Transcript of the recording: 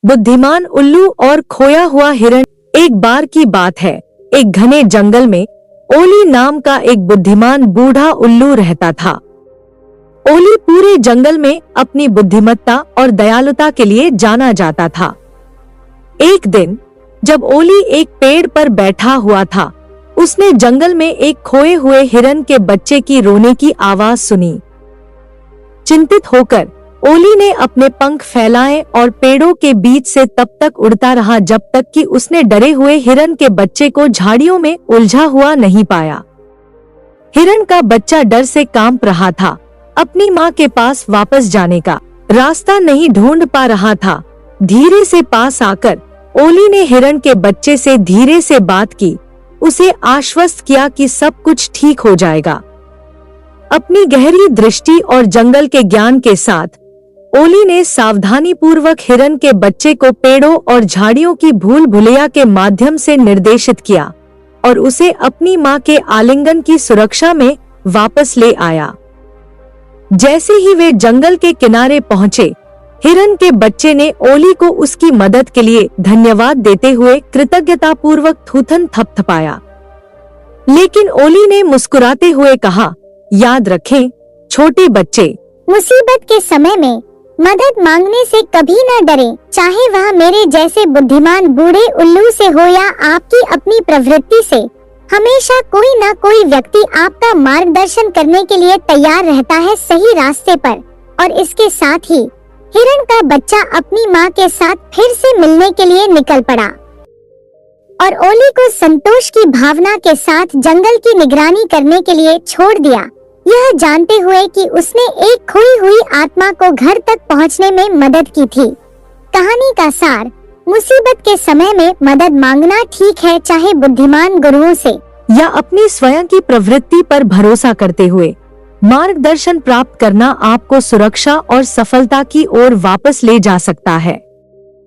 बुद्धिमान उल्लू और खोया हुआ हिरण। एक बार की बात है, एक घने जंगल में ओली नाम का एक बुद्धिमान बूढ़ा उल्लू रहता था। ओली पूरे जंगल में अपनी बुद्धिमत्ता और दयालुता के लिए जाना जाता था। एक दिन जब ओली एक पेड़ पर बैठा हुआ था, उसने जंगल में एक खोए हुए हिरन के बच्चे की रोने की आवाज सुनी। चिंतित होकर ओली ने अपने पंख फैलाए और पेड़ों के बीच से तब तक उड़ता रहा जब तक कि उसने डरे हुए हिरन के बच्चे को झाड़ियों में उलझा हुआ नहीं पाया। हिरन का बच्चा डर से कांप रहा था, अपनी माँ के पास वापस जाने का रास्ता नहीं ढूंढ पा रहा था। धीरे से पास आकर ओली ने हिरन के बच्चे से धीरे से बात की, उसे आश्वस्त किया कि सब कुछ ठीक हो जाएगा। अपनी गहरी दृष्टि और जंगल के ज्ञान के साथ ओली ने सावधानी पूर्वक हिरन के बच्चे को पेड़ों और झाड़ियों की भूल भुलैया के माध्यम से निर्देशित किया और उसे अपनी माँ के आलिंगन की सुरक्षा में वापस ले आया। जैसे ही वे जंगल के किनारे पहुँचे, हिरन के बच्चे ने ओली को उसकी मदद के लिए धन्यवाद देते हुए कृतज्ञतापूर्वक थूथन थपथपाया। लेकिन ओली ने मुस्कुराते हुए कहा, याद रखें छोटे बच्चे, मुसीबत के समय में मदद मांगने से कभी न डरें, चाहे वह मेरे जैसे बुद्धिमान बूढ़े उल्लू से हो या आपकी अपनी प्रवृत्ति से। हमेशा कोई न कोई व्यक्ति आपका मार्गदर्शन करने के लिए तैयार रहता है सही रास्ते पर। और इसके साथ ही हिरन का बच्चा अपनी माँ के साथ फिर से मिलने के लिए निकल पड़ा और ओली को संतोष की भावना के साथ जंगल की निगरानी करने के लिए छोड़ दिया, यह जानते हुए कि उसने एक खोई हुई आत्मा को घर तक पहुंचने में मदद की थी। कहानी का सार, मुसीबत के समय में मदद मांगना ठीक है, चाहे बुद्धिमान गुरुओं से या अपनी स्वयं की प्रवृत्ति पर भरोसा करते हुए। मार्गदर्शन प्राप्त करना आपको सुरक्षा और सफलता की ओर वापस ले जा सकता है।